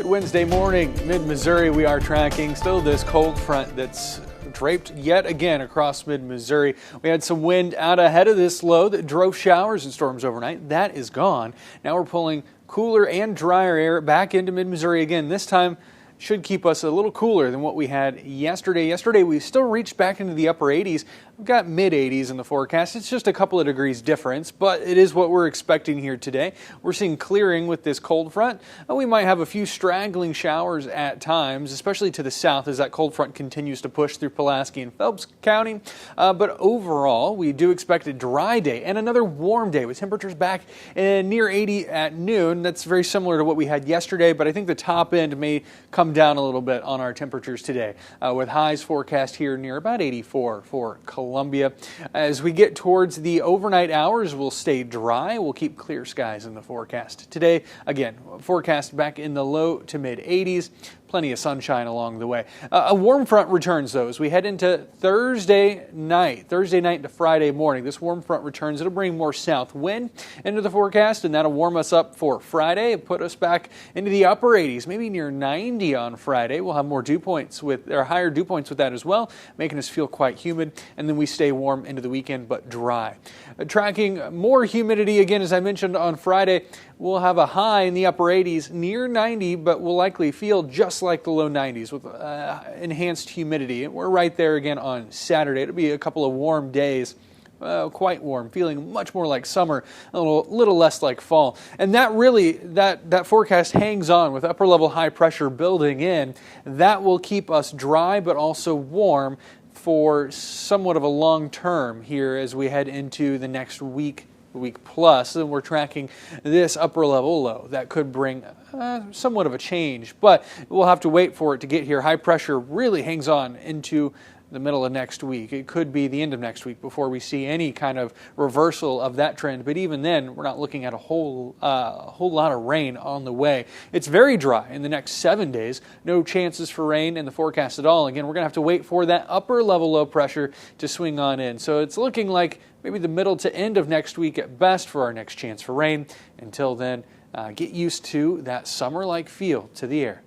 Good Wednesday morning, mid-Missouri. We are tracking still this cold front that's draped yet again across mid-Missouri. We had some wind out ahead of this low that drove showers and storms overnight. That is gone. Now we're pulling cooler and drier air back into mid-Missouri again. This time should keep us a little cooler than what we had yesterday. Yesterday we still reached back into the upper 80s. We've got mid-80s in the forecast. It's just a couple of degrees difference, but it is what we're expecting here today. We're seeing clearing with this cold front. We might have a few straggling showers at times, especially to the south as that cold front continues to push through Pulaski and Phelps County. But overall, we do expect a dry day and another warm day with temperatures back near 80 at noon. That's very similar to what we had yesterday, but I think the top end may come down a little bit on our temperatures today, with highs forecast here near about 84 for Columbia. As we get towards the overnight hours, we'll stay dry. We'll keep clear skies in the forecast. Today, again, forecast back in the low to mid 80s. Plenty of sunshine along the way. A warm front returns, though, as we head into Thursday night into Friday morning. This warm front returns. It'll bring more south wind into the forecast, and that'll warm us up for Friday and put us back into the upper 80s, maybe near 90 on Friday. We'll have more dew points higher dew points with that as well, making us feel quite humid, and then we stay warm into the weekend but dry. Tracking more humidity again, as I mentioned on Friday, we'll have a high in the upper 80s, near 90, but we'll likely feel just like the low 90s with enhanced humidity. And we're right there again on Saturday. It'll be a couple of warm days. Quite warm, feeling much more like summer, a little less like fall. And that forecast hangs on with upper level high pressure building in. That will keep us dry but also warm for somewhat of a long term here as we head into the next week plus, and we're tracking this upper level low that could bring somewhat of a change, but we'll have to wait for it to get here. High pressure really hangs on into the middle of next week. It could be the end of next week before we see any kind of reversal of that trend. But even then, we're not looking at a whole lot of rain on the way. It's very dry in the next 7 days. No chances for rain in the forecast at all. Again, we're going to have to wait for that upper level low pressure to swing on in. So it's looking like maybe the middle to end of next week at best for our next chance for rain. Until then, get used to that summer-like feel to the air.